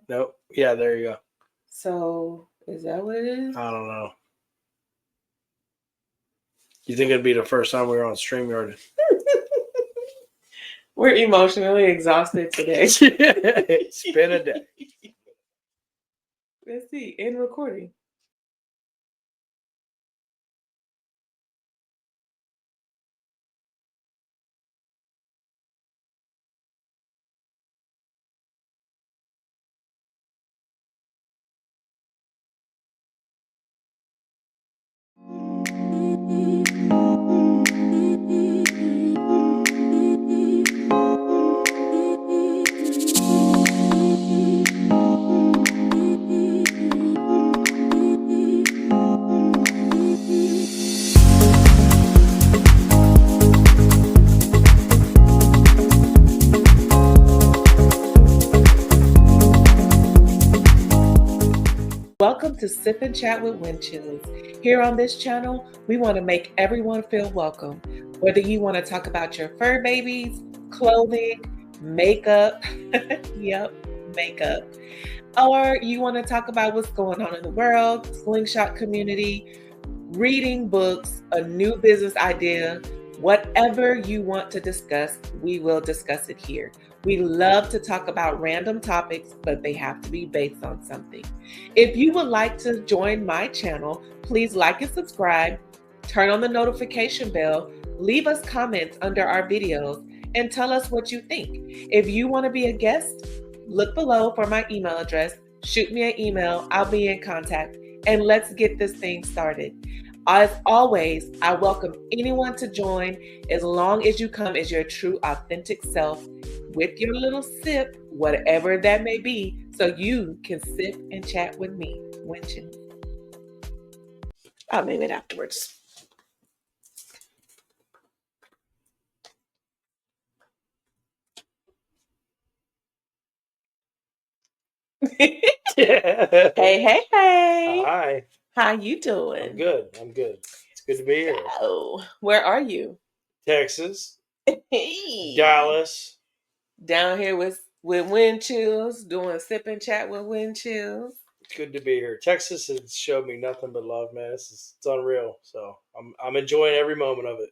Nope. Yeah, there you go. So, is that what it is? I don't know. You think it'd be the first time we were on StreamYard? We're emotionally exhausted today. It's been a day. Let's see. In recording. Welcome to Sip and Chat with WyndChillz. Here on this channel, we want to make everyone feel welcome. Whether you want to talk about your fur babies, clothing, makeup, yep, makeup, or you want to talk about what's going on in the world, Slingshot community, reading books, a new business idea, whatever you want to discuss, we will discuss it here. We love to talk about random topics, but they have to be based on something. If you would like to join my channel, please like and subscribe, turn on the notification bell, leave us comments under our videos, and tell us what you think. If you want to be a guest, look below for my email address, shoot me an email, I'll be in contact, and let's get this thing started. As always, I welcome anyone to join as long as you come as your true, authentic self with your little sip, whatever that may be, so you can sip and chat with me. WyndChillz. I'll name it afterwards. Hey. Hi. How you doing? I'm good. It's good to be here. Oh, where are you? Texas. Hey. Dallas. Down here with WyndChillz, doing Sip and Chat with WyndChillz. It's good to be here. Texas has showed me nothing but love, man. It's unreal. So I'm enjoying every moment of it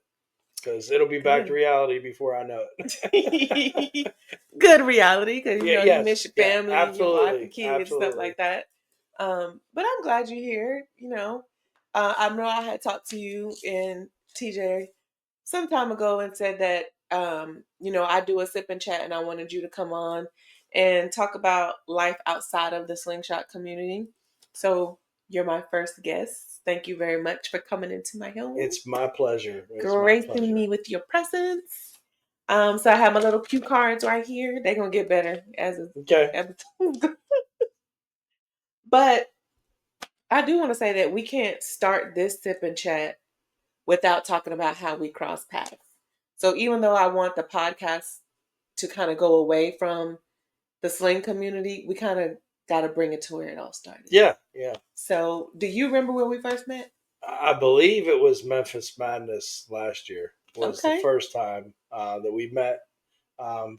because it'll be back to reality before I know it. Good reality because you miss your family, absolutely, your wife and kids, stuff like that. But I'm glad you're here. I know I had talked to you and TJ some time ago and said that I do a sip and chat and I wanted you to come on and talk about life outside of the Slingshot community. So you're my first guest. Thank you very much for coming into my home. It's my pleasure. Gracing me with your presence. So I have my little cue cards right here. They're gonna get better as But I do want to say that we can't start this sip and chat without talking about how we cross paths. So even though I want the podcast to kind of go away from the sling community, we kind of got to bring it to where it all started. Yeah. So do you remember where we first met? I believe it was Memphis Madness last year was the first time that we met.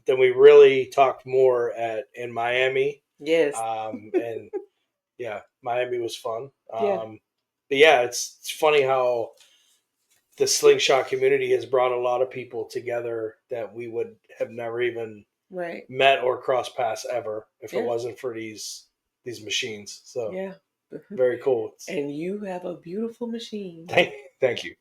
Then we really talked more in Miami. Yes. And yeah, Miami was fun. But yeah, it's funny how the Slingshot community has brought a lot of people together that we would have never even met or crossed paths ever if it wasn't for these machines. So yeah, very cool. And you have a beautiful machine. Thank you.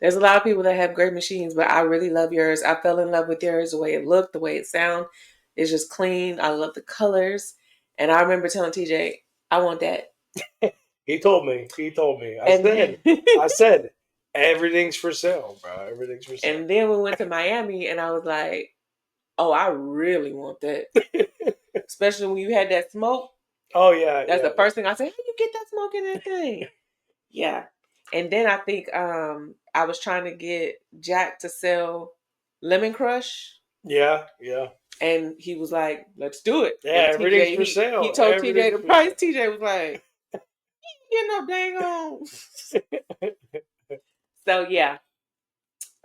There's a lot of people that have great machines, but I really love yours. I fell in love with yours, the way it looked, the way it sounded. It's just clean. I love the colors. And I remember telling TJ, I want that. He told me. I said, everything's for sale, bro. Everything's for sale. And then we went to Miami, and I was like, oh, I really want that. Especially when you had that smoke. Oh, yeah. That's the first thing I said. How you get that smoke in that thing? Yeah. And then I think I was trying to get Jack to sell Lemon Crush. Yeah. And he was like, let's do it. Yeah, everything's for sale. He told TJ the price. TJ was like, you know, dang on. So, yeah.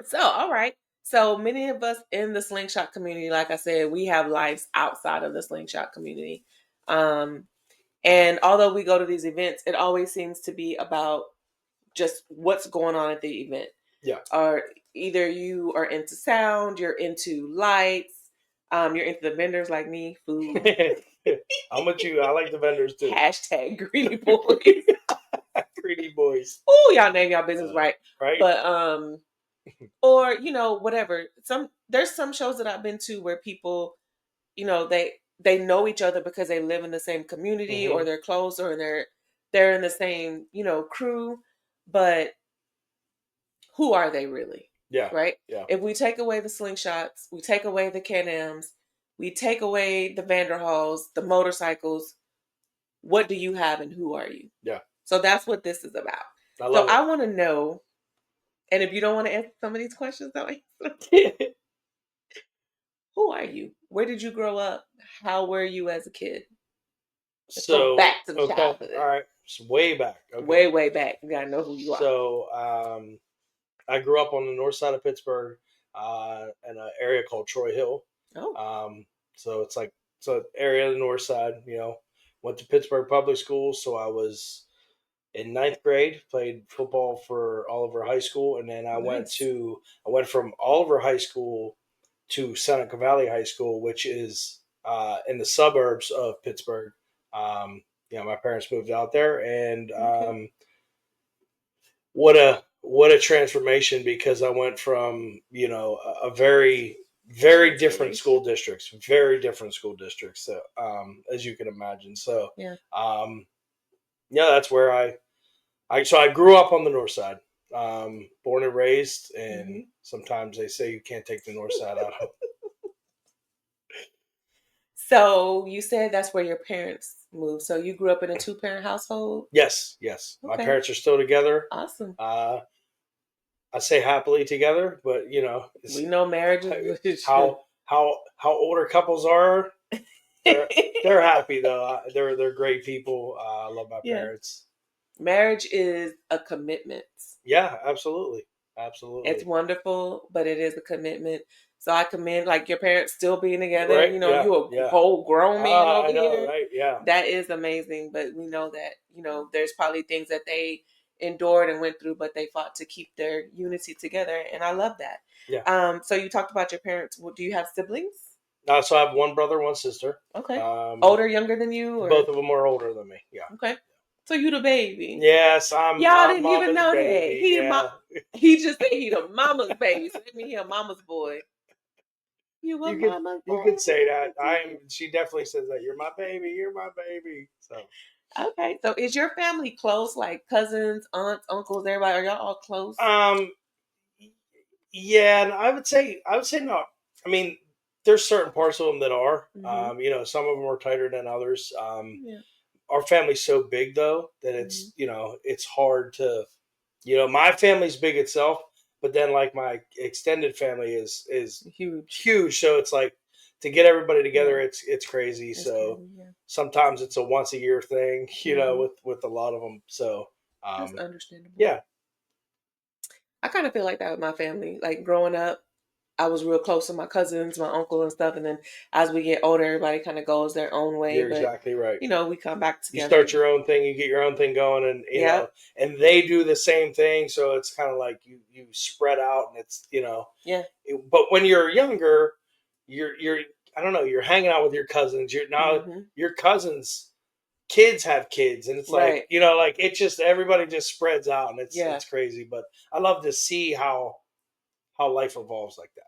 So, all right. So, many of us in the Slingshot community, like I said, we have lives outside of the Slingshot community. And although we go to these events, it always seems to be about just what's going on at the event. Yeah. Or either you are into sound, you're into lights, you're into the vendors like me, food. I'm with you. I like the vendors too. Hashtag greedy boys. Greedy boys. Oh, y'all name y'all business right. Right. But or you know, whatever. There's some shows that I've been to where people, you know, they know each other because they live in the same community or they're close or they're in the same, you know, crew, but who are they really? Yeah. Right? Yeah. If we take away the Slingshots, we take away the Can-Ams, we take away the Vanderhalls, the motorcycles, what do you have and who are you? Yeah. So that's what this is about. I want to know, and if you don't want to answer some of these questions, don't answer. Who are you? Where did you grow up? How were you as a kid? Let's go back to the childhood. All right. So way back. Okay. Way back. You gotta know who you are. So I grew up on the north side of Pittsburgh, in an area called Troy Hill. Oh. So it's like an area of the north side. You know, went to Pittsburgh public schools. So I was in ninth grade, played football for Oliver High School, and then I went from Oliver High School to Seneca Valley High School, which is in the suburbs of Pittsburgh. My parents moved out there, and what a transformation, because I went from a very different school districts, so, as you can imagine. So that's where I grew up on the north side, born and raised, and sometimes they say you can't take the north side out. So you said that's where your parents moved. So you grew up in a 2-parent household? Yes. Okay. My parents are still together. Awesome. I say happily together, but we know marriage is how older couples are. They're happy though. They're great people. I love my parents. Marriage is a commitment. Yeah, absolutely. It's wonderful, but it is a commitment. So I commend, like, your parents still being together. Right. You a whole grown man over here. Right? Yeah. That is amazing. But we know that, there's probably things that they endured and went through, but they fought to keep their unity together. And I love that. Yeah. So you talked about your parents. Do you have siblings? So I have one brother, one sister. Okay. Older, younger than you? Or? Both of them are older than me. Yeah. Okay. So you the baby? Yes, Y'all didn't even know baby. That. He just said he the mama's baby. So that means he a mama's boy. You mama's boy. You could say that. She definitely says that. You're my baby. You're my baby. So. Okay. So is your family close? Like cousins, aunts, uncles, everybody? Are y'all all close? Yeah, and I would say no. I mean, there's certain parts of them that are. Some of them are tighter than others. Our family's so big though that it's it's hard to, my family's big itself, but then like my extended family is huge. So it's like to get everybody together, it's crazy. It's so crazy, sometimes it's a once a year thing, with a lot of them. So that's understandable. Yeah, I kind of feel like that with my family. Like growing up, I was real close to my cousins, my uncle and stuff. And then as we get older, everybody kind of goes their own way. You're exactly right. We come back together. You start your own thing, you get your own thing going, and you know, and they do the same thing. So it's kind of like you spread out, and it's but when you're younger, you're I don't know, you're hanging out with your cousins. You're now your cousins' kids have kids, and it's like like it just everybody just spreads out, and it's crazy. But I love to see how life evolves like that,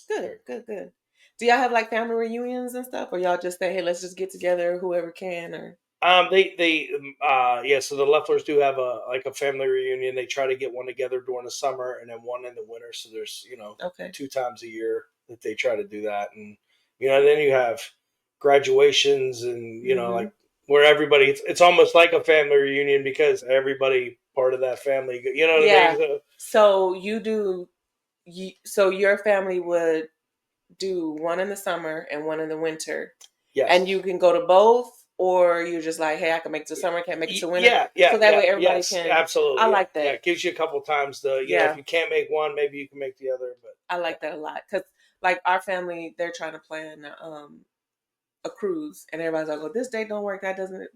Good. Do y'all have like family reunions and stuff, or y'all just say, hey, let's just get together, whoever can? Or so the Leflars do have a family reunion. They try to get one together during the summer and then one in the winter. So there's 2 times a year that they try to do that, and then you have graduations and like where everybody it's almost like a family reunion because everybody part of that family. You know what I mean? So your family would do one in the summer and one in the winter. Yes. And you can go to both, or you're just like, hey, I can make it to summer, can't make it to winter. Yeah. So that way everybody can. Absolutely. I like that. Yeah, it gives you a couple times if you can't make one, maybe you can make the other. But I like that a lot because like our family, they're trying to plan a cruise, and everybody's like, "Well, this date don't work. That doesn't."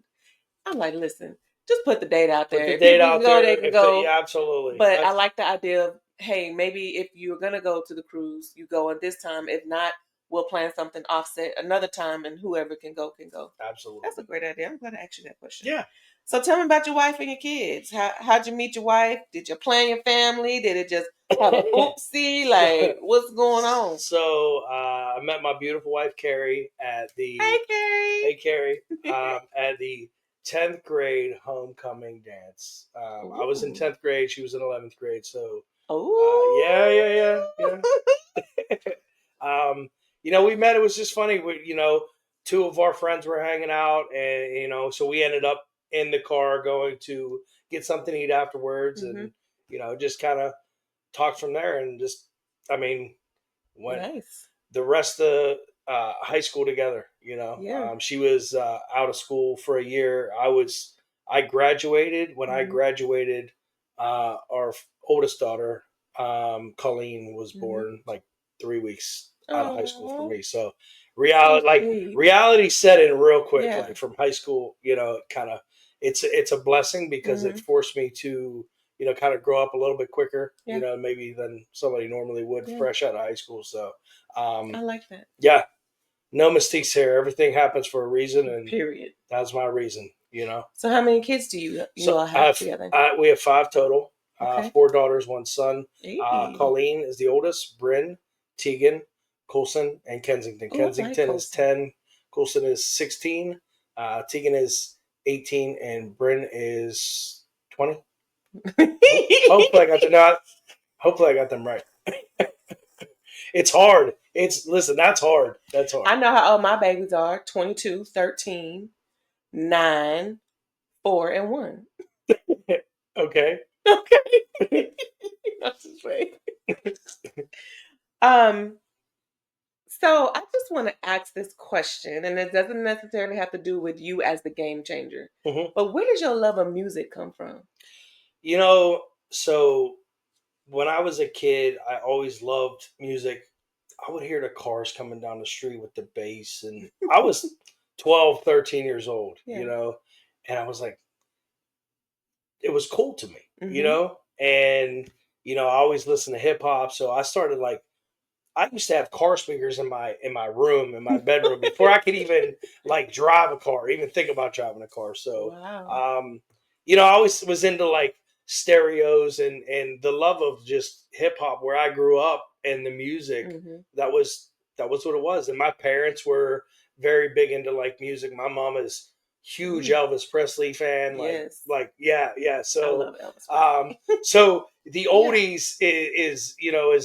I'm like, listen, just put the date out there. Put the If date people out can go, there. they can go. Yeah, absolutely. But I like the idea of, hey, maybe if you're gonna go to the cruise, you go at this time. If not, we'll plan something offset another time, and whoever can go can go. Absolutely. That's a great idea. I'm glad I asked you that question. Yeah. So tell me about your wife and your kids. How'd you meet your wife? Did you plan your family? Did it just have a oopsie? Like, what's going on? So I met my beautiful wife Carrie at the Hey Carrie at the 10th grade homecoming dance. I was in 10th grade. She was in 11th grade. So yeah. We met. It was just funny. Two of our friends were hanging out, and so we ended up in the car going to get something to eat afterwards, and just kind of talked from there, and went the rest of high school together. She was out of school for a year. I graduated. When I graduated, our oldest daughter, Colleen, was born like 3 weeks out of high school for me. So reality set in real quick, like from high school. It's a blessing because it forced me to kind of grow up a little bit quicker, maybe than somebody normally would fresh out of high school. So I like that. Yeah, no mistakes here. Everything happens for a reason, and period. That's my reason. So how many kids do you all have together? We have 5 total. Okay. 4 daughters, 1 son. Colleen is the oldest. Bryn, Tegan, Coulson, and Kensington. Kensington is 10. Coulson is 16. Tegan is 18, and Bryn is 20. Hopefully I got them right. It's hard. That's hard. That's hard. I know how old my babies are: 22, 13, 9, 4, and 1. Okay. That's just right. So I just want to ask this question, and it doesn't necessarily have to do with you as the game changer. But where does your love of music come from? So when I was a kid, I always loved music. I would hear the cars coming down the street with the bass, and I was 12, 13 years old, and I was like, it was cool to me, and I always listened to hip hop. So I started I used to have car speakers in my room, in my bedroom, before I could even drive a car, even think about driving a car. So, I always was into stereos and the love of just hip hop where I grew up, and the music. That was what it was. And my parents were very big into music. My mom is huge Elvis Presley fan. Yeah. So, I love Elvis. So the oldies is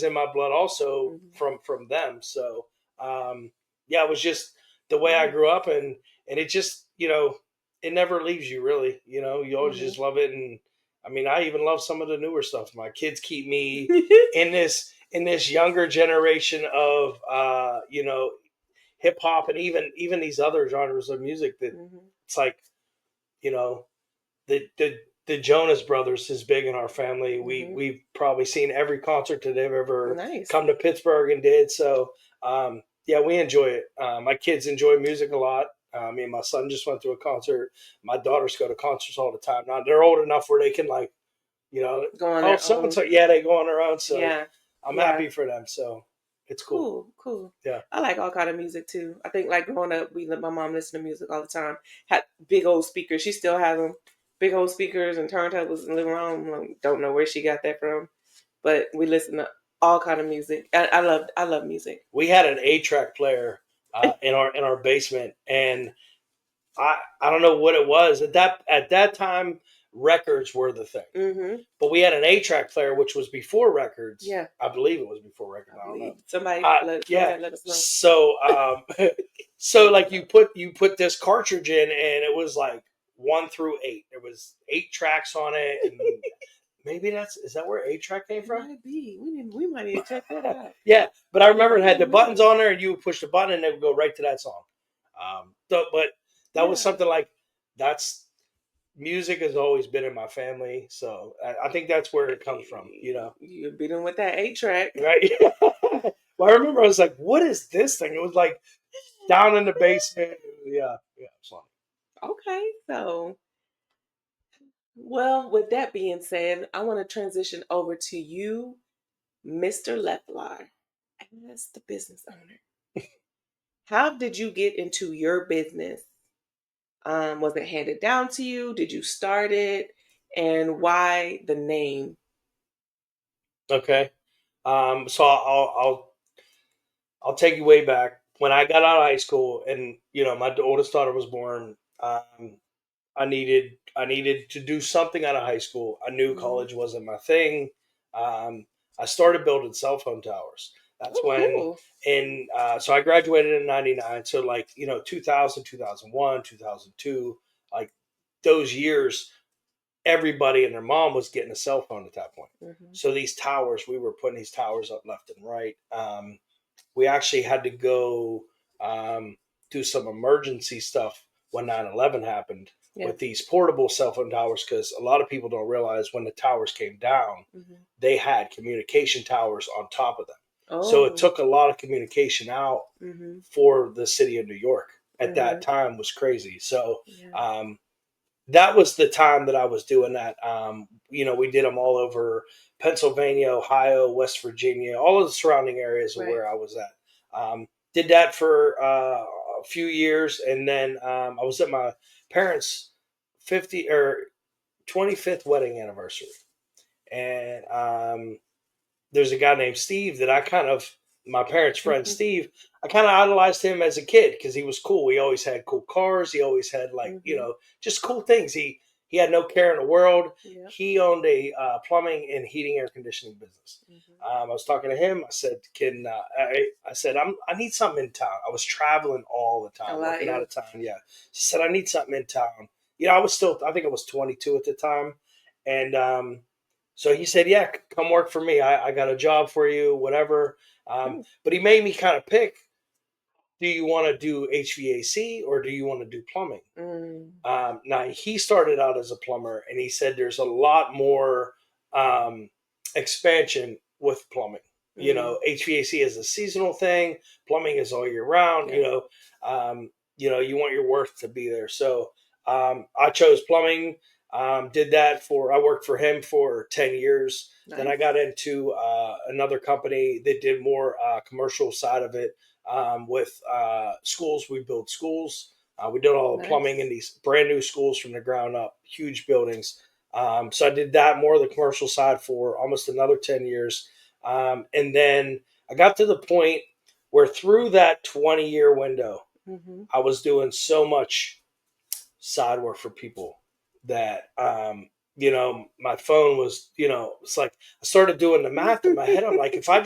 in my blood also from them. So, it was just the way I grew up, and it just it never leaves you really. You always just love it, and I even love some of the newer stuff. My kids keep me in this younger generation of hip hop, and even these other genres of music that it's the Jonas Brothers is big in our family. We've probably seen every concert that they've ever come to Pittsburgh and did. So we enjoy it. My kids enjoy music a lot. Me and my son just went to a concert. My daughters go to concerts all the time. Now they're old enough where they can go on their own. They go on their own. So I'm happy for them. So it's cool. Cool. Yeah. I like all kind of music too. I think growing up, we let my mom listen to music all the time. Had big old speakers. She still has them. Big old speakers and turntables in the living room. Don't know where she got that from, but we listen to all kind of music. I love music. We had an 8-track player in our basement, and I don't know what it was at that time. Records were the thing, but we had an 8-track player, which was before records. Yeah, I believe it was before records. I don't know. Somebody let us know. So you put this cartridge in, and it was 1 through 8. There was 8 tracks on it, and maybe is that where 8-track came from? It might be. We might need to check that out. Yeah, but I remember it had the buttons on there, and you would push the button, and it would go right to that song. But that was something that's. Music has always been in my family, so I think that's where it comes from. You're beating with that 8-track, right? Well, I remember I was like, "What is this thing?" It was down in the basement. Yeah, it's funny. Okay, so well, with that being said, I want to transition over to you, Mr. Leflar, as the business owner. How did you get into your business? Was it handed down to you? Did you start it? And why the name? Okay. So I'll take you way back when I got out of high school, and my oldest daughter was born. I needed to do something out of high school. I knew Mm-hmm. college wasn't my thing. I started building cell phone towers. That's Oh, when cool. so I graduated in 99. So 2000, 2001, 2002, like those years, everybody and their mom was getting a cell phone at that point. Mm-hmm. So these towers, we were putting these towers up left and right. We actually had to go do some emergency stuff when 9/11 happened Yeah. with these portable cell phone towers, because a lot of people don't realize when the towers came down, Mm-hmm. they had communication towers on top of them. So it Oh. took a lot of communication out Mm-hmm. for the city of New York at Mm-hmm. that time. Was crazy. So Yeah. that was the time that I was doing that. We did them all over Pennsylvania, Ohio, West Virginia, all of the surrounding areas of Right. where I was at. Did that for a few years, and then I was at my parents' 50 or 25th wedding anniversary, and there's a guy named Steve that my parents' friend Mm-hmm. Steve, I kind of idolized him as a kid because he was cool. He always had cool cars. He always had Mm-hmm. just cool things. He had no care in the world. Yep. He owned a plumbing and heating air conditioning business. Mm-hmm. I was talking to him. I said, "Can I said I need something in town." I was traveling all the A time, lot, working yeah. out of town. Yeah, she said I need something in town. I think I was 22 at the time, and so he said, "Yeah, come work for me. I got a job for you, whatever." Mm. But he made me kind of pick: do you want to do HVAC or do you want to do plumbing? Mm. Now he started out as a plumber, and he said there's a lot more um, expansion with plumbing. Mm. HVAC is a seasonal thing. Plumbing is all year round. Yeah. You want your worth to be there. So I chose plumbing. Did that I worked for him for 10 years. Then I Nice. got into another company that did more commercial side of it with schools. We build schools. We did all the plumbing in Nice. these brand new schools from the ground up, huge buildings. So I did that more of the commercial side for almost another 10 years. And then I got to the point where through that 20-year window, Mm-hmm. I was doing so much side work for people that, my phone was, it's like I started doing the math in my head. I'm like, if I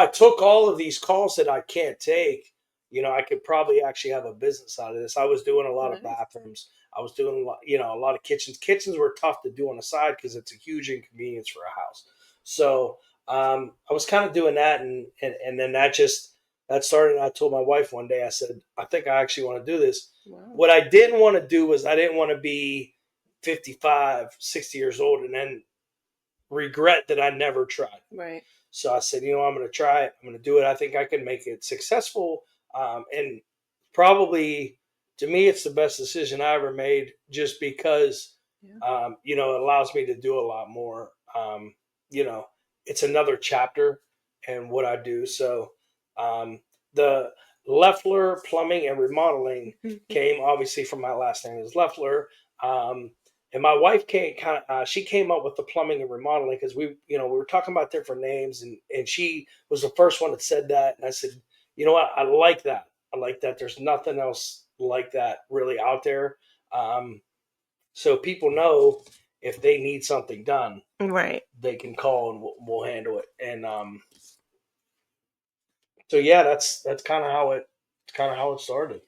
took all of these calls that I can't take, I could probably actually have a business out of this. I was doing a lot of Nice. bathrooms. I was doing a lot of kitchens. Kitchens were tough to do on the side because it's a huge inconvenience for a house. So I was kind of doing that, and then that started. I told my wife one day, I said, I think I actually want to do this. Wow. What I didn't want to do was I didn't want to be 55, 60 years old and then regret that I never tried. Right. So I said, I'm going to try it. I'm going to do it. I think I can make it successful. And probably to me, it's the best decision I ever made just because, Yeah. it allows me to do a lot more. You know, it's another chapter in what I do. So the Leflar Plumbing and Remodeling came obviously from my last name is Leflar. Um, and my wife she came up with the plumbing and remodeling because we were talking about different names, and she was the first one that said that. And I said, you know what? I like that. I like that. There's nothing else like that really out there. So people know if they need something done, Right. they can call and we'll handle it. And so yeah, that's kind of how it started.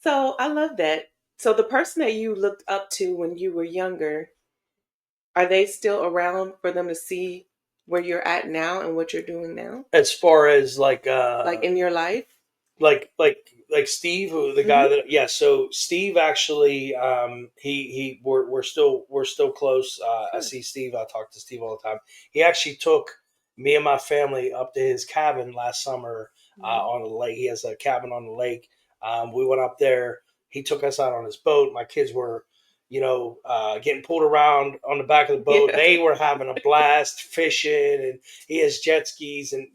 So I love that. So the person that you looked up to when you were younger, are they still around for them to see where you're at now and what you're doing now? As far as Like in your life? like Steve, who the guy Mm-hmm. that so Steve actually he we're still close. I Good. see Steve. I talk to Steve all the time. He actually took me and my family up to his cabin last summer Mm-hmm. on the lake. He has a cabin on the lake. We went up there. He took us out on his boat. My kids were, getting pulled around on the back of the boat. Yeah. They were having a blast fishing, and he has jet skis, and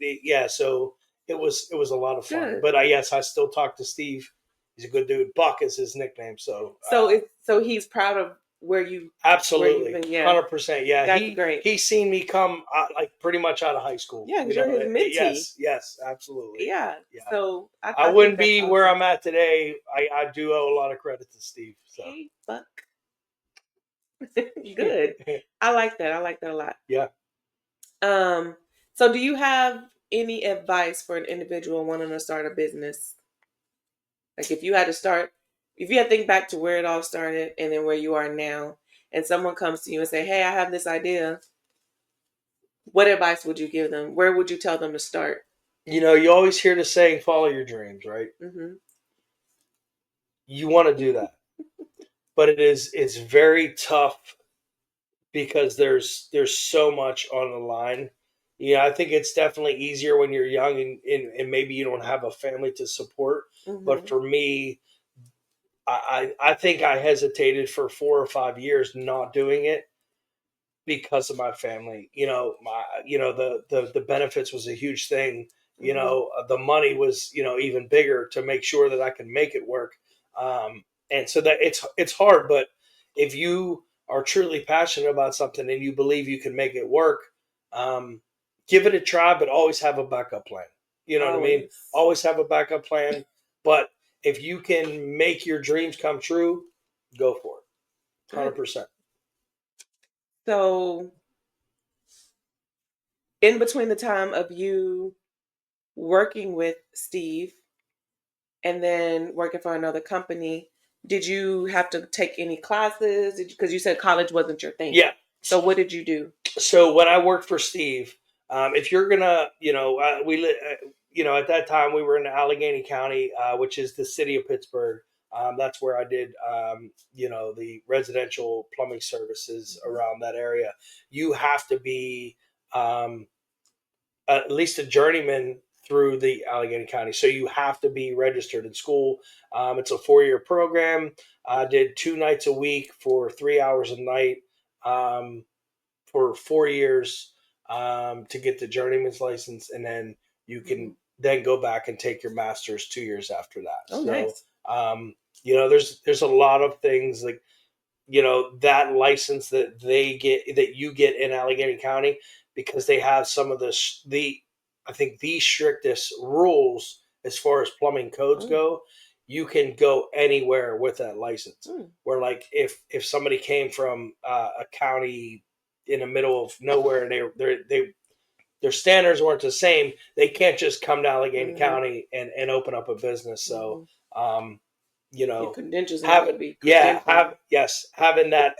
so it was a lot of fun. Good. But yes, I still talk to Steve. He's a good dude. Buck is his nickname. So he's proud of where you absolutely, where you've 100%. Yeah, that's great. He's seen me come like pretty much out of high school. Yeah, because you're his mentee. Yes, absolutely. Yeah. So I wouldn't be where I'm at today. I do owe a lot of credit to Steve. So. Hey, Buck. Good. I like that. I like that a lot. Yeah. So do you have any advice for an individual wanting to start a business? Like if you had to think back to where it all started and then where you are now, and someone comes to you and say, "Hey, I have this idea." What advice would you give them? Where would you tell them to start? You always hear the saying, "Follow your dreams," right? Mm-hmm. You want to do that, but it's very tough because there's so much on the line. I think it's definitely easier when you're young and maybe you don't have a family to support. Mm-hmm. But for me, I think I hesitated for 4 or 5 years not doing it because of my family. The benefits was a huge thing. The money was even bigger to make sure that I can make it work. And so that it's hard, but if you are truly passionate about something and you believe you can make it work, give it a try, but always have a backup plan. You know what I mean? Always have a backup plan. But if you can make your dreams come true, go for it. 100%. So in between the time of you working with Steve and then working for another company, did you have to take any classes? Because you said college wasn't your thing. Yeah. So what did you do? So when I worked for Steve, if you're gonna, at that time we were in Allegheny County, which is the city of Pittsburgh. That's where I did, the residential plumbing services around that area. You have to be at least a journeyman through the Allegheny County. So you have to be registered in school. It's a 4-year program. I did 2 nights a week for 3 hours a night for 4 years to get the journeyman's license. And then you can then go back and take your master's 2 years after that. Oh, nice. There's a lot of things like, that license that you get in Allegheny County, because they have some of I think the strictest rules as far as plumbing codes go. You can go anywhere with that license. Where like if somebody came from a county in the middle of nowhere and their standards weren't the same, they can't just come to Allegheny County and open up a business. So your credentials have to be having that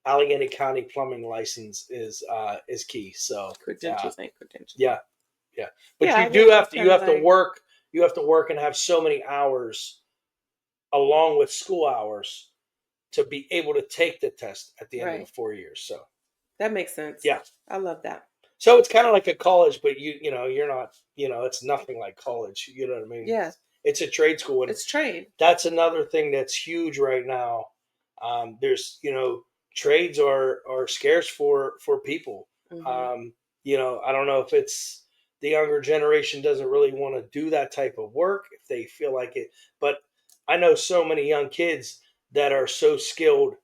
Allegheny County plumbing license is key. So credentials ain't credentials. Yeah. But you have to work. You have to work and have so many hours along with school hours to be able to take the test at the end of the 4 years. So that makes sense. Yeah, I love that. So it's kind of like a college, but you're not. It's nothing like college. You know what I mean? Yeah. It's a trade school. And it's trade. That's another thing that's huge right now. There's trades are scarce for people. I don't know if it's the younger generation doesn't really want to do that type of work if they feel like it. But I know so many young kids that are so skilled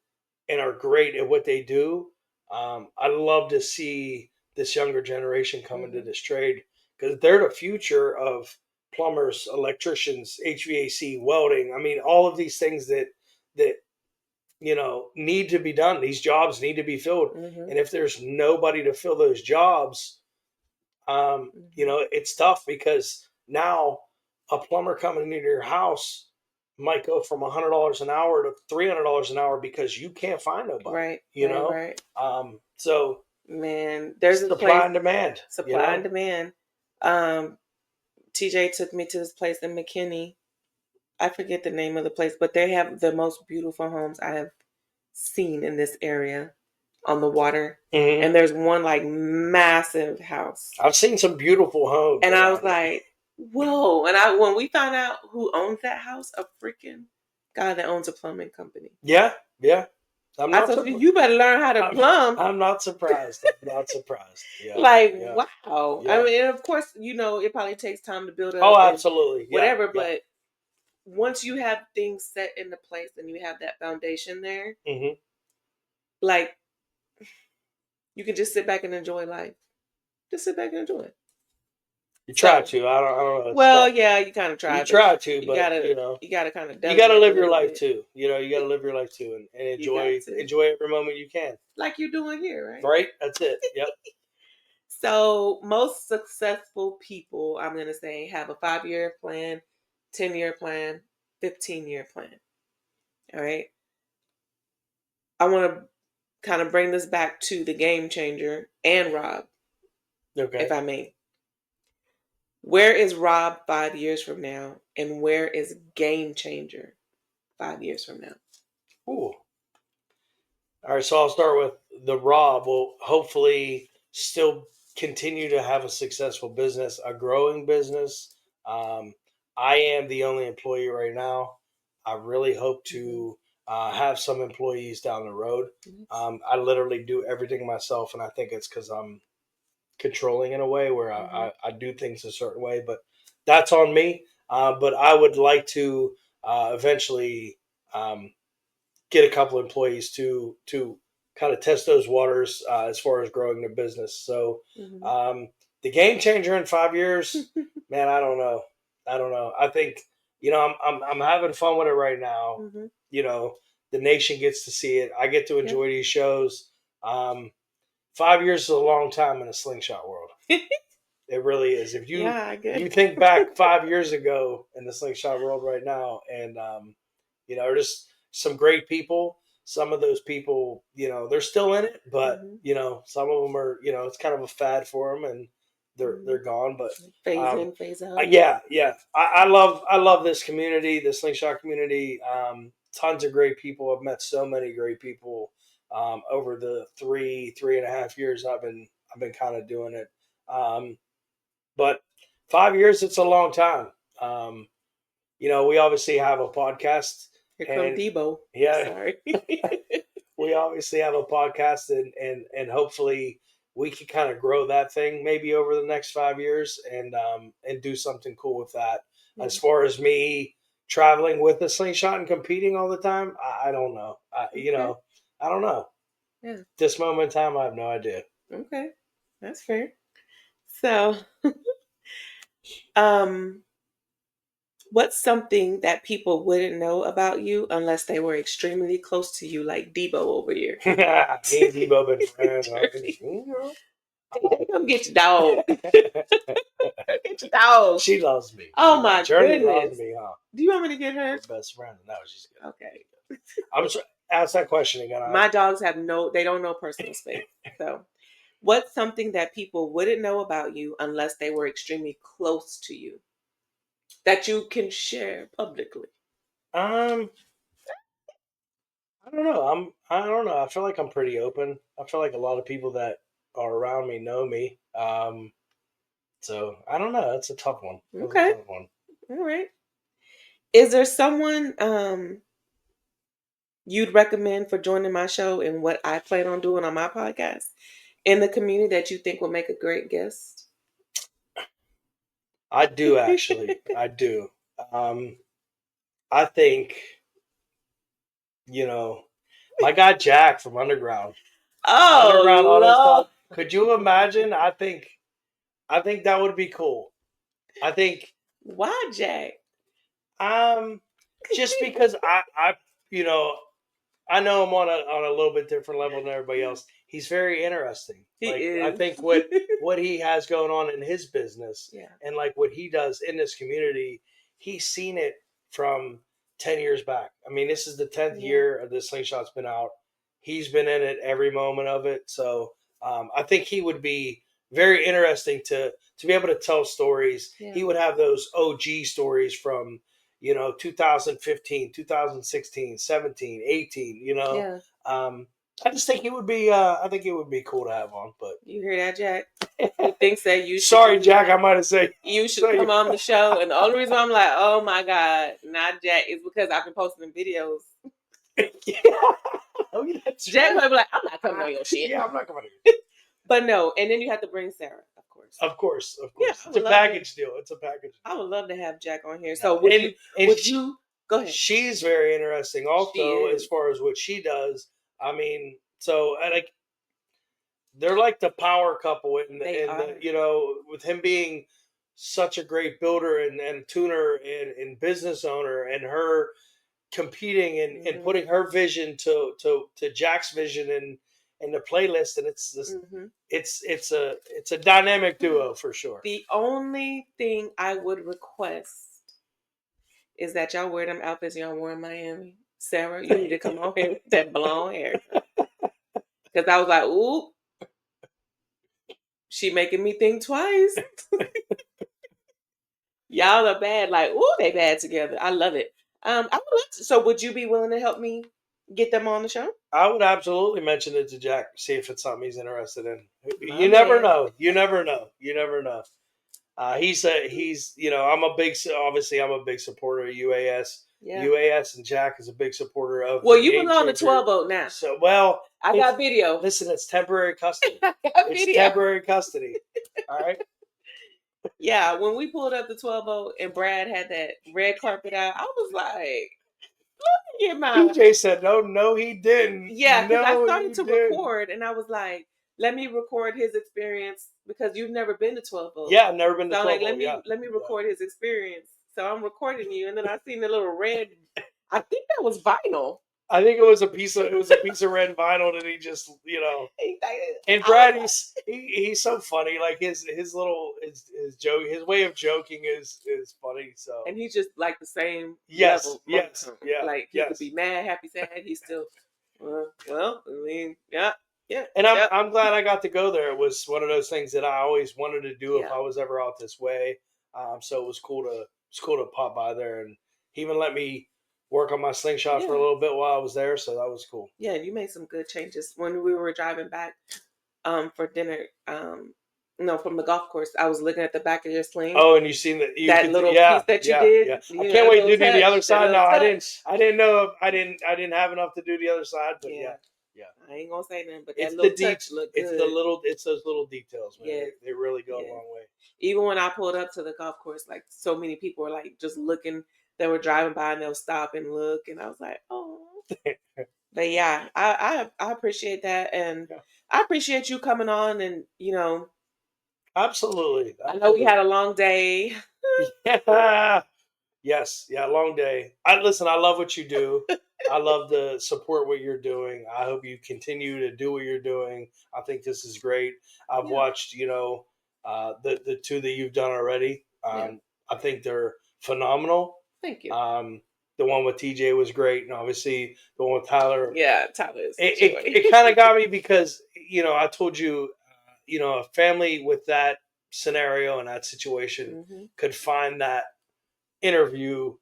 and are great at what they do. I love to see this younger generation come into this trade because they're the future of plumbers, electricians, HVAC, welding. I mean, all of these things that need to be done. These jobs need to be filled. And if there's nobody to fill those jobs, it's tough because now a plumber coming into your house might go from $100 an hour to $300 an hour because you can't find nobody. Right. So man, there's supply and demand. Supply and demand. TJ took me to this place in McKinney. I forget the name of the place, but they have the most beautiful homes I have seen in this area on the water. And there's one like massive house. I've seen some beautiful homes. And I was like, Whoa. And when we found out who owns that house, a freaking guy that owns a plumbing company. Yeah. I told you better learn how to plumb. I'm not surprised. I'm not surprised. Yeah. Wow. Yeah. I mean, of course, it probably takes time to build up. Oh, absolutely. Whatever, but once you have things set into place and you have that foundation there, like, you can just sit back and enjoy life. Just sit back and enjoy it. You try to. I don't know. Well, yeah, you kind of try. You try to, you but you gotta kind of. You gotta live your life too. You gotta live your life too, and enjoy every moment you can. Like you're doing here, right? Right. That's it. Yep. So most successful people, I'm gonna say, have a 5-year plan, 10-year plan, 15-year plan. All right. I want to kind of bring this back to the Game Changer and Rob. Okay. If I may. Where is Rob 5 years from now, and where is Game Changer 5 years from now? Ooh. All right, so I'll start with the Rob. Will hopefully still continue to have a successful business, a growing business. I am the only employee right now. I really hope to have some employees down the road. I literally do everything myself, and I think it's because I'm controlling in a way where I do things a certain way, but that's on me. But I would like to eventually get a couple employees to kind of test those waters as far as growing the business. So the Game Changer in 5 years, man, I don't know. I think I'm having fun with it right now. The nation gets to see it. I get to enjoy these shows. 5 years is a long time in a Slingshot world. It really is. If you think back 5 years ago in the Slingshot world right now, and just some great people. Some of those people, they're still in it, but some of them are, it's kind of a fad for them, and they're gone. But phase in, phase out. Yeah. I love this community, the Slingshot community. Tons of great people. I've met so many great people over the 3.5 years I've been kind of doing it. But 5 years, it's a long time. We obviously have a podcast. Here comes Debo. Yeah. Sorry. We obviously have a podcast, and hopefully we can kind of grow that thing maybe over the next 5 years and do something cool with that. As far as me traveling with the Slingshot and competing all the time, I don't know. I don't know. Yeah. This moment in time, I have no idea. Okay. That's fair. So, what's something that people wouldn't know about you unless they were extremely close to you, like Debo over here? Me and Debo been friends. Come get your dog. Get your dog. She loves me. Oh my Journey goodness. loves me, huh? Do you want me to get her? Her best friend. No, she's good. Okay. I'm sorry. Ask that question again. My dogs they don't know personal space. So, what's something that people wouldn't know about you unless they were extremely close to you that you can share publicly? I don't know. I don't know. I feel like I'm pretty open. I feel like a lot of people that are around me know me. So I don't know. That's a tough one. Okay. A tough one. All right. Is there someone you'd recommend for joining my show and what I plan on doing on my podcast in the community that you think will make a great guest? I do, actually. I do. I think, my guy Jack from Underground. Oh, Underground Auto Stop. Could you imagine? I think that would be cool. I think. Why Jack? Just because I know him on a little bit different level than everybody else. He's very interesting. He is. I think what he has going on in his business, and like what he does in this community, he's seen it from 10 years back. I mean, this is the 10th year of the Slingshot's been out. He's been in it every moment of it. So I think he would be very interesting to be able to tell stories. Yeah. He would have those OG stories from 2015, 2016, 17, 18, I just think it would be. I think it would be cool to have on. But you hear that, Jack? He thinks that you should. Sorry, Jack. I might have said you should come on the show, and the only reason I'm like, oh my god, not Jack, is because I've been posting videos. Yeah. Oh, yeah, that's Jack right. might be like, I'm not coming on your shit. Yeah, I'm not coming on your shit. But no, and then you have to bring Sarah, of course. Of course. Yeah, it's a package deal. It's a package deal. I would love to have Jack on here. So would you go ahead? She's very interesting also as far as what she does. I mean, so like they're like the power couple in the you know, with him being such a great builder and tuner and business owner, and her competing and putting her vision to Jack's vision and the playlist, and it's this, it's a dynamic duo for sure. The only thing I would request is that y'all wear them outfits y'all wore in Miami. Sarah, you need to come on here with that blonde hair. Because I was like, ooh, she making me think twice. Y'all are bad. Like, ooh, they bad together. I love it. I would like to, so would you be willing to help me get them on the show? I would absolutely mention it to Jack, see if it's something he's interested in. You never know. You never know. You never know. He's you know, I'm a big supporter of UAS. Yeah. UAS, and Jack is a big supporter of. Well, you belong to 12 vote now. So, well, I got video. Listen, it's temporary custody. It's temporary custody. All right. Yeah, when we pulled up the 12 vote and Brad had that red carpet out, I was like, "Look at my." DJ said, "No, he didn't." Yeah, because I started to record, and I was like, "Let me record his experience because you've never been to 12 vote." Yeah, I've never been to 12 vote. Let me record his experience. So I'm recording you, and then I seen the little red. I think that was vinyl. I think it was a piece of red vinyl that he just, you know. And Brad, he's so funny. Like his joke, his way of joking is funny. So, and he's just like the same. Yes, level. yes, yeah. Like he could be mad, happy, sad. He's still. Well, I mean, yeah. And I'm glad I got to go there. It was one of those things that I always wanted to do if I was ever out this way. So it was cool to pop by there, and he even let me work on my slingshot for a little bit while I was there, so that was cool. Yeah, you made some good changes when we were driving back for dinner. From the golf course, I was looking at the back of your sling. Oh, and you seen that little piece that you did. Yeah. I can't wait to do the other side. No, I didn't know. I didn't have enough to do the other side, but yeah. I ain't gonna say nothing, but that little touch looked good. It's those little details, man. Yeah. They really go a long way. Even when I pulled up to the golf course, like so many people were like just looking. They were driving by and they'll stop and look, and I was like, oh. But yeah, I appreciate that, and I appreciate you coming on, and you know. Absolutely. I know we had a long day. Yeah. Yes. Yeah. Long day. I love what you do. I love to support what you're doing. I hope you continue to do what you're doing. I think this is great. I've watched, the two that you've done already. I think they're phenomenal. Thank you. The one with TJ was great, and obviously the one with Tyler. Yeah, Tyler is. It kind of got me because I told you, a family with that scenario and that situation could find that interview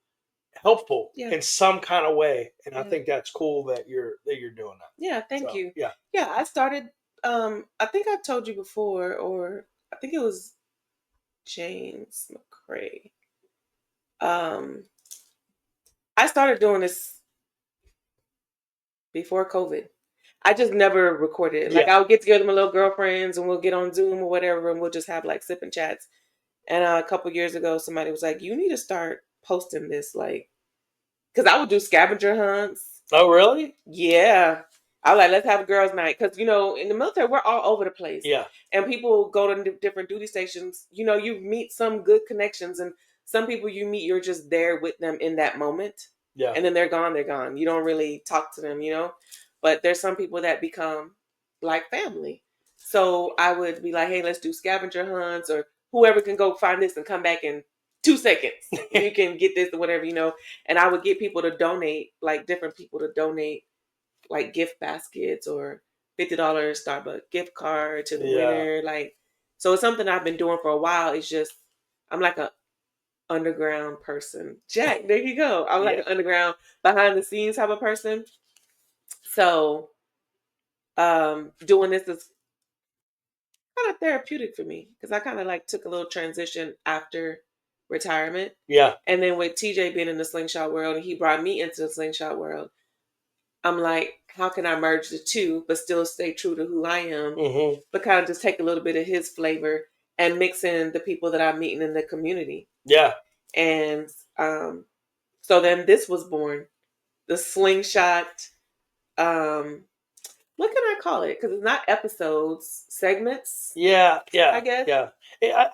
helpful in some kind of way, and I think that's cool that you're doing that. Yeah, thank you. Yeah, I started. I think I told you before, or I think it was James McCrae. I started doing this before COVID. I just never recorded it. Like I would get together with my little girlfriends and we'll get on Zoom or whatever, and we'll just have like sip and chats. And a couple years ago, somebody was like, "You need to start posting this," like, because I would do scavenger hunts. Oh, really? Yeah. I was like, let's have a girls' night. Because, in the military, we're all over the place. Yeah. And people go to different duty stations. You meet some good connections. And some people you meet, you're just there with them in that moment. Yeah. And then they're gone. You don't really talk to them, But there's some people that become like family. So I would be like, hey, let's do scavenger hunts, or whoever can go find this and come back in 2 seconds. You can get this or whatever, And I would get people to donate, like different people to donate, like gift baskets or $50 Starbucks gift card to the winner. Like, so it's something I've been doing for a while. It's just, I'm like a underground person. Jack, there you go. I'm like an underground, behind the scenes type of person. So doing this is kind of therapeutic for me because I kind of like took a little transition after retirement. Yeah. And then with TJ being in the slingshot world and he brought me into the slingshot world, I'm like, how can I merge the two but still stay true to who I am, but kind of just take a little bit of his flavor and mix in the people that I'm meeting in the community. Yeah. And so then this was born, the slingshot. What can I call it? Because it's not episodes, segments. Yeah, I guess. yeah.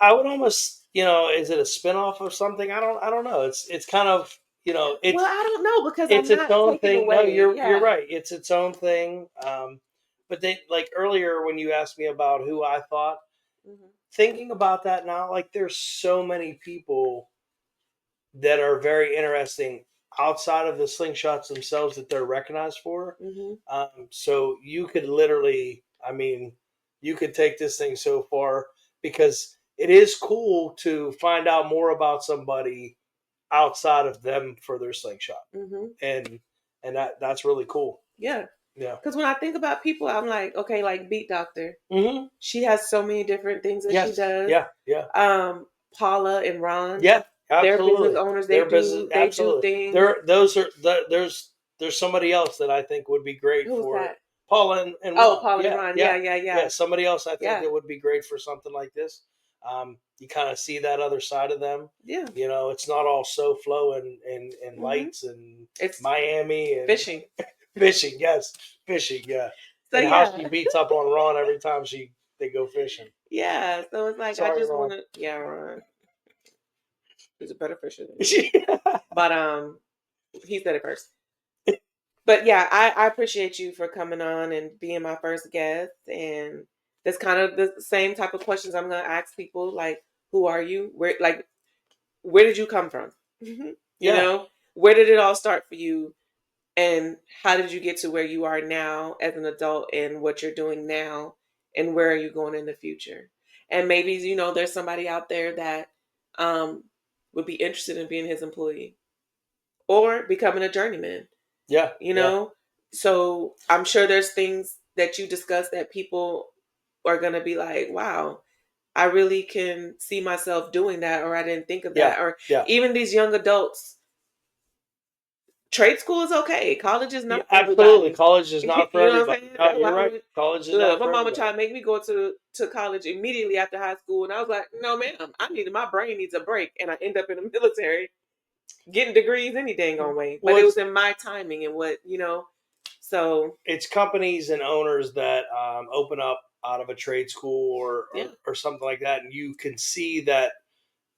I would almost, is it a spinoff of something? I don't know. It's kind of, it's. Well, I don't know because it's I'm its not own taking thing. away. No, you're right. It's its own thing. But they like earlier when you asked me about who I thought, thinking about that now, like there's so many people that are very interesting outside of the slingshots themselves that they're recognized for. So you could literally, you could take this thing so far because it is cool to find out more about somebody outside of them for their slingshot, and that's really cool. Yeah. Yeah. Because when I think about people, I'm like, okay, like Beat Doctor. She has so many different things that she does. Yeah. Yeah. Paula and Ron. Yeah. Absolutely. They're business owners. They do things. There's somebody else that I think would be great. Who's for that? Paula and Ron. Oh, Paula and Ron. Yeah. Somebody else I think that would be great for something like this. You kind of see that other side of them. Yeah. It's not all so flow and lights and it's Miami and fishing. Fishing, yes. Fishing, yeah. So, and how she beats up on Ron every time they go fishing. Yeah. So it's like, sorry, I just want to, Ron. He's a better fisher than me. But he said it first. But yeah, I appreciate you for coming on and being my first guest. And that's kind of the same type of questions I'm going to ask people. Like, who are you? Where did you come from? You know, where did it all start for you? And how did you get to where you are now as an adult and what you're doing now? And where are you going in the future? And maybe, there's somebody out there that would be interested in being his employee or becoming a journeyman. Yeah. So I'm sure there's things that you discuss that people are going to be like, wow, I really can see myself doing that, or I didn't think of that. Or even these young adults, trade school is okay. College is not for absolutely. Everybody. College is not for everybody. No, you're right. College is not for my mama tried to make me go to college immediately after high school, and I was like, no, ma'am, my brain needs a break, and I end up in the military getting degrees any dang on way. But it was in my timing and what, so it's companies and owners that open up out of a trade school or something like that, and you can see that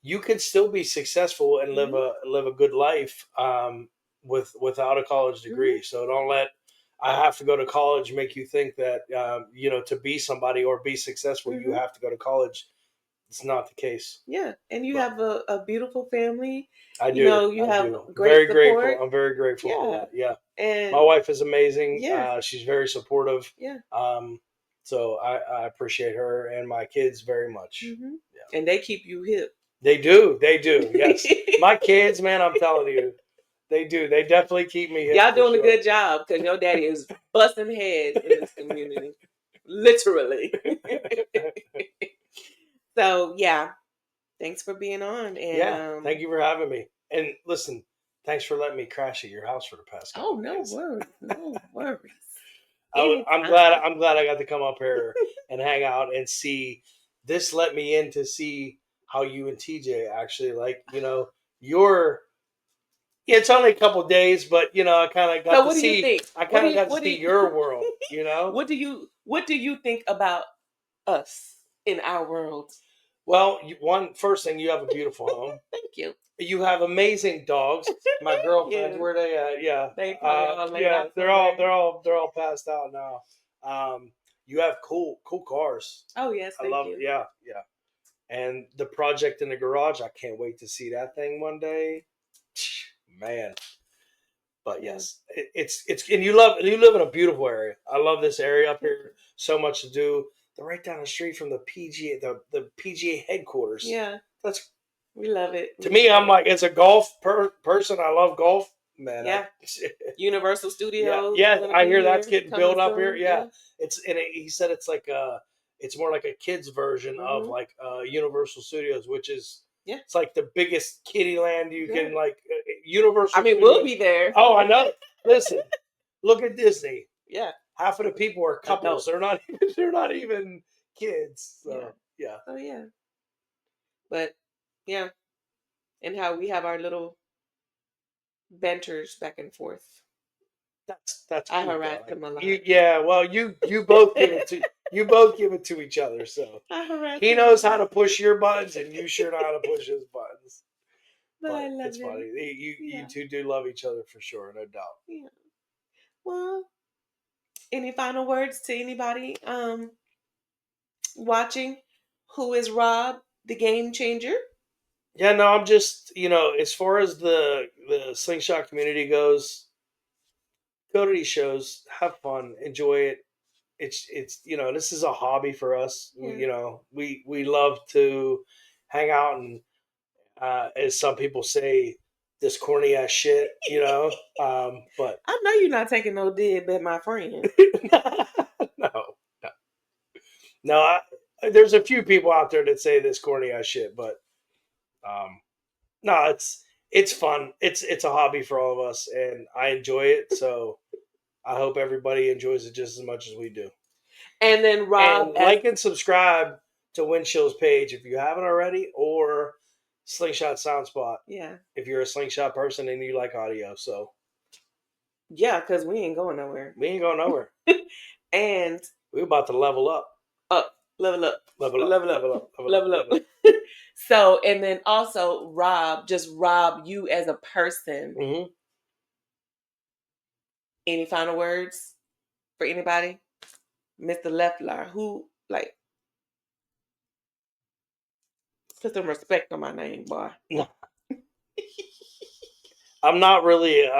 you can still be successful and live a good life without a college degree. So don't let I have to go to college make you think that to be somebody or be successful you have to go to college. It's not the case. Yeah, and you have a beautiful family. I do. You have great very support. Grateful. I'm very grateful for that. Yeah. And my wife is amazing. Yeah. She's very supportive. Yeah. So I appreciate her and my kids very much. Yeah. And they keep you hip. They do. Yes. My kids, man, I'm telling you, they do. They definitely keep me hip. Y'all doing a good job because your daddy is busting heads in this community. Literally. So, yeah. Thanks for being on. And thank you for having me. And listen, thanks for letting me crash at your house for the past couple days. Worries. No worries. I'm glad I got to come up here and hang out and see. This let me in to see how you and TJ actually it's only a couple days, but I kind of got to see. You think? I kind of got to see your world. What do you think about us in our world? Well, first thing, you have a beautiful home. Thank you. You have amazing dogs. My girlfriends, where they at? Yeah, they they're all passed out now. You have cool cars. Oh yes, I love it. Yeah. And the project in the garage, I can't wait to see that thing one day, man. But yes, it's and you live in a beautiful area. I love this area up here. So much to do. They're right down the street from the PGA, the PGA headquarters. Yeah, we love it. To me, I'm like, as a golf person, I love golf. man. Yeah. Universal Studios. Yeah, I hear that's here, getting built up here. soon. Yeah, he said it's like it's more like a kids version of like Universal Studios, which is it's like the biggest kiddie land you can like. Universal. I mean, Studios. we'll be there. Oh, I know. Listen, look at Disney. Yeah, half of the people are couples. Adults. They're not even kids. So yeah. Oh yeah. But yeah, and how we have our little banters back and forth. That's I cool, harass them a lot. Well, you both give it to each other. So he knows how to push your buttons, and you sure know how to push his buttons. But I love it's it. funny. You two do love each other for sure, no doubt. Yeah. Well, any final words to anybody watching? Who is Rob, the game changer? Yeah, no, I'm just as far as the Slingshot community goes, go to these shows, have fun, enjoy it. It's this is a hobby for us. Yeah. We love to hang out and as some people say, this corny ass shit. But I know you're not taking no dib at my friend. no. There's a few people out there that say this corny ass shit, but no, it's fun. It's a hobby for all of us, and I enjoy it. So I hope everybody enjoys it just as much as we do. And then Rob, like and subscribe to WyndChillz page if you haven't already, or Slingshot Soundspot. Yeah. If you're a Slingshot person and you like audio, so. Yeah, because we ain't going nowhere. We ain't going nowhere. And we're about to level up. Level up. Level up. Level up. Level up. Level up. So, and then also Rob, you as a person. Mm-hmm. Any final words for anybody? Mr. Leflar, who, like, put some respect on my name, boy. No. I'm not really a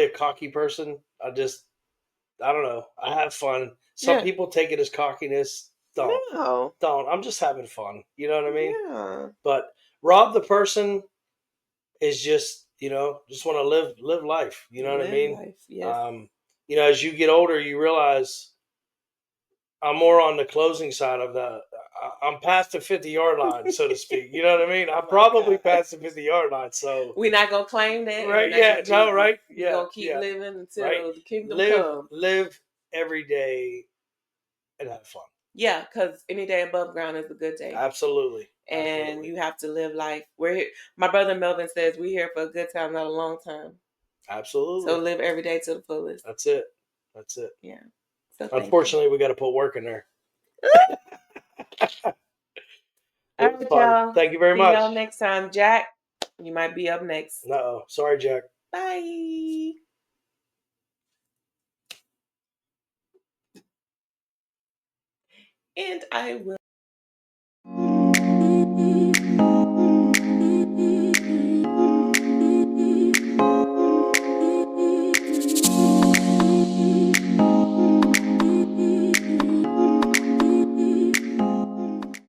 cocky person. I don't know. I have fun. Some people take it as cockiness. Don't. I'm just having fun. You know what I mean? Yeah. But Rob the person is just want to live life. You know what I mean? Life, yes. As you get older, you realize I'm more on the closing side of the. I'm past the 50-yard line, so to speak. You know what I mean? I'm probably past the 50-yard line, so we're not gonna claim that, right? Yeah, no, right? We're gonna keep living until the kingdom comes. Live every day and have fun. Yeah, because any day above ground is a good day. Absolutely. And you have to live life. We're here. My brother Melvin says we're here for a good time, not a long time. Absolutely. So live every day to the fullest. That's it. Yeah. So unfortunately, we got to put work in there. All right, y'all. Thank you very much. See y'all next time. Jack, you might be up next. No, sorry, Jack. Bye. And I will.